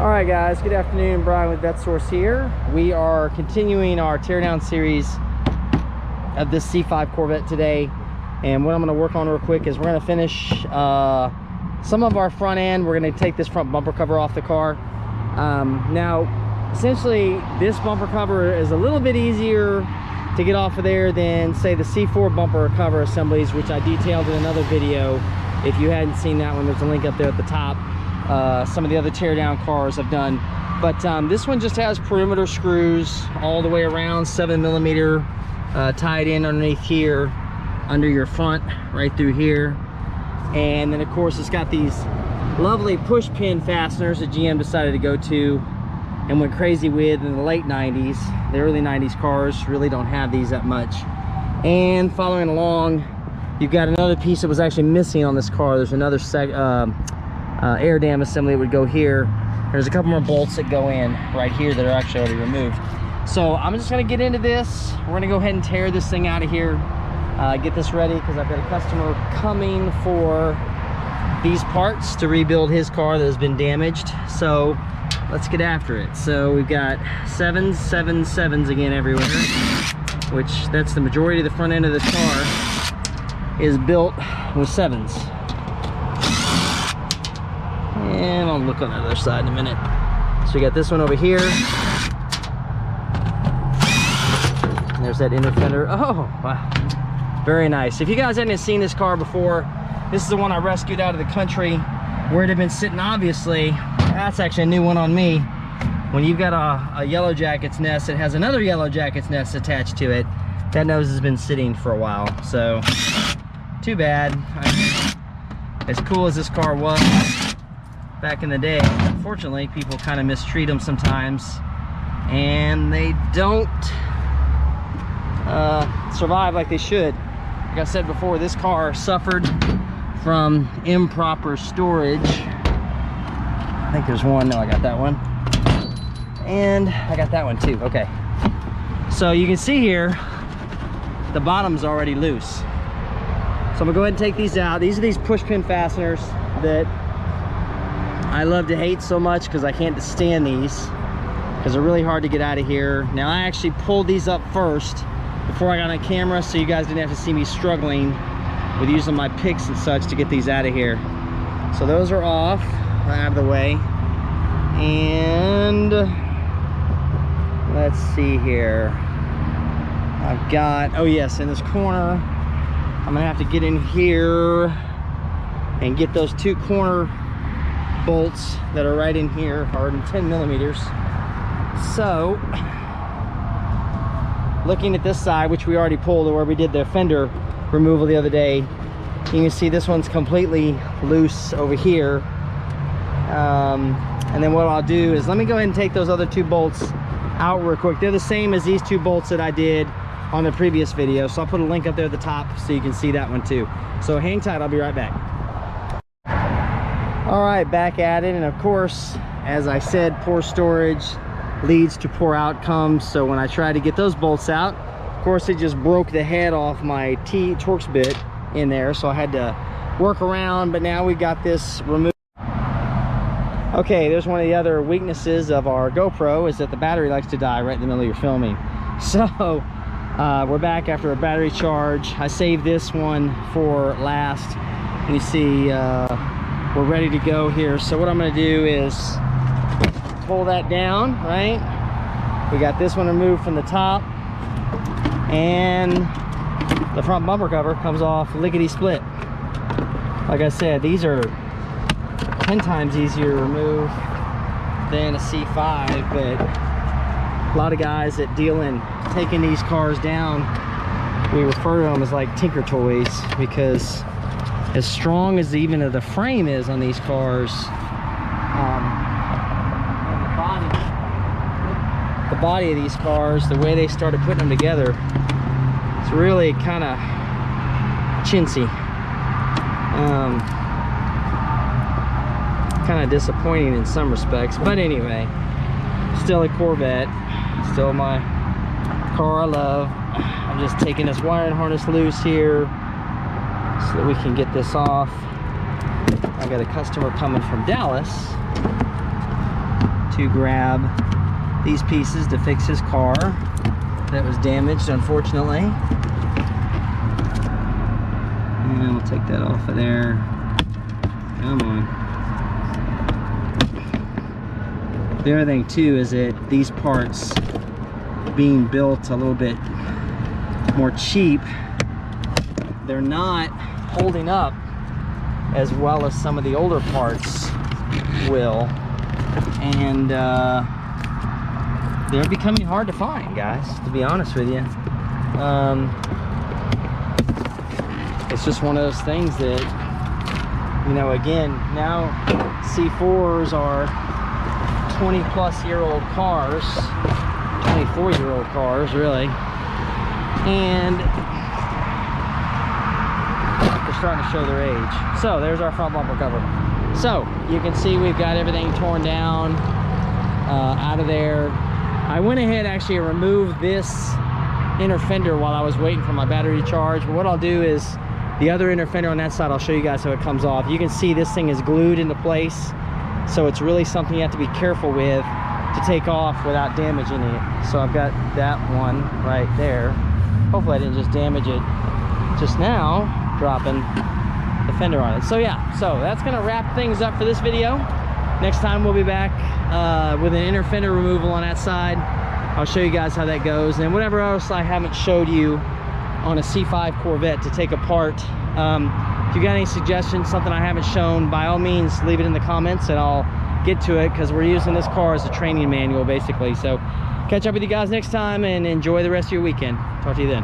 All right, guys, good afternoon. Brian with VetteSource here. We are continuing our teardown series of this C5 Corvette today, and what I'm going to work on real quick is we're going to finish some of our front end. We're going to take this front bumper cover off the car. Now, essentially, this bumper cover is a little bit easier to get off of there than, say, the C4 bumper cover assemblies, which I detailed in another video. If you hadn't seen that one, there's a link up there at the top. Some of the other teardown cars I've done, but this one just has perimeter screws all the way around, 7mm tied in underneath here, under your front, right through here. And then of course it's got these lovely push pin fasteners that GM decided to go to and went crazy with in the late 90s. The early 90s cars really don't have these that much. And following along, you've got another piece that was actually missing on this car. There's another air dam assembly that would go here. There's a couple more bolts that go in right here that are actually already removed. So I'm just going to get into this. We're going to go ahead and tear this thing out of here, get this ready, because I've got a customer coming for these parts to rebuild his car that has been damaged. So let's get after it. So we've got 777s again everywhere, which that's the majority of the front end of this car is built with 7s. And I'll look on the other side in a minute. So we got this one over here. And there's that inner fender. Oh, wow. Very nice. If you guys hadn't seen this car before, this is the one I rescued out of the country where it had been sitting, obviously. That's actually a new one on me. When you've got a yellow jacket's nest that has another yellow jacket's nest attached to it, that nose has been sitting for a while. So, too bad. As cool as this car was back in the day, unfortunately people kind of mistreat them sometimes and they don't survive like they should. Like I said before, this car suffered from improper storage. I think there's one. No, I got that one, and I got that one too. Okay, so you can see here the bottom's already loose, so I'm gonna go ahead and take these out. These are these push pin fasteners that I love to hate so much because I can't stand these because they're really hard to get out of here. Now I actually pulled these up first before I got on camera so you guys didn't have to see me struggling with using my picks and such to get these out of here. So those are off, out of the way. And let's see here. I've got, oh yes, in this corner, I'm gonna have to get in here and get those two corner bolts that are right in here are in 10mm. So looking at this side, which we already pulled, or where we did the fender removal the other day, you can see this one's completely loose over here. And then what I'll do is, let me go ahead and take those other two bolts out real quick. They're the same as these two bolts that I did on the previous video, so I'll put a link up there at the top so you can see that one too. So hang tight, I'll be right back. All right, back at it. And of course, as I said, poor storage leads to poor outcomes. So when I tried to get those bolts out, of course it just broke the head off my Torx bit in there, so I had to work around. But now we got this removed. Okay, there's one of the other weaknesses of our GoPro, is that the battery likes to die right in the middle of your filming. So we're back after a battery charge. I saved this one for last. You see we're ready to go here. So what I'm going to do is pull that down, right? We got this one removed from the top, and the front bumper cover comes off lickety split. Like I said, these are 10 times easier to remove than a C5, but a lot of guys that deal in taking these cars down, we refer to them as like tinker toys, because as strong as even the frame is on these cars, the body of these cars, the way they started putting them together, it's really kind of chintzy. Kind of disappointing in some respects, but anyway, still a Corvette, still my car I love. I'm just taking this wiring harness loose here so that we can get this off. I got a customer coming from Dallas to grab these pieces to fix his car that was damaged, unfortunately. And we'll take that off of there. Come on. The other thing too is that these parts being built a little bit more cheap, they're not holding up as well as some of the older parts will, and they're becoming hard to find, guys, to be honest with you. It's just one of those things that, you know, again, now C4s are 20-plus-year-old cars, 24-year-old cars, really, and they're starting to show their age. So there's our front bumper cover. So you can see we've got everything torn down out of there. I went ahead actually and removed this inner fender while I was waiting for my battery to charge. But what I'll do is the other inner fender on that side, I'll show you guys how it comes off. You can see this thing is glued into place, so it's really something you have to be careful with to take off without damaging it. So I've got that one right there. Hopefully I didn't just damage it just now, dropping the fender on it. So yeah, so that's gonna wrap things up for this video. Next time we'll be back with an inner fender removal on that side. I'll show you guys how that goes, and whatever else I haven't showed you on a C5 Corvette to take apart. If you got any suggestions, something I haven't shown, by all means leave it in the comments and I'll get to it, because we're using this car as a training manual basically. So catch up with you guys next time and enjoy the rest of your weekend. Talk to you then.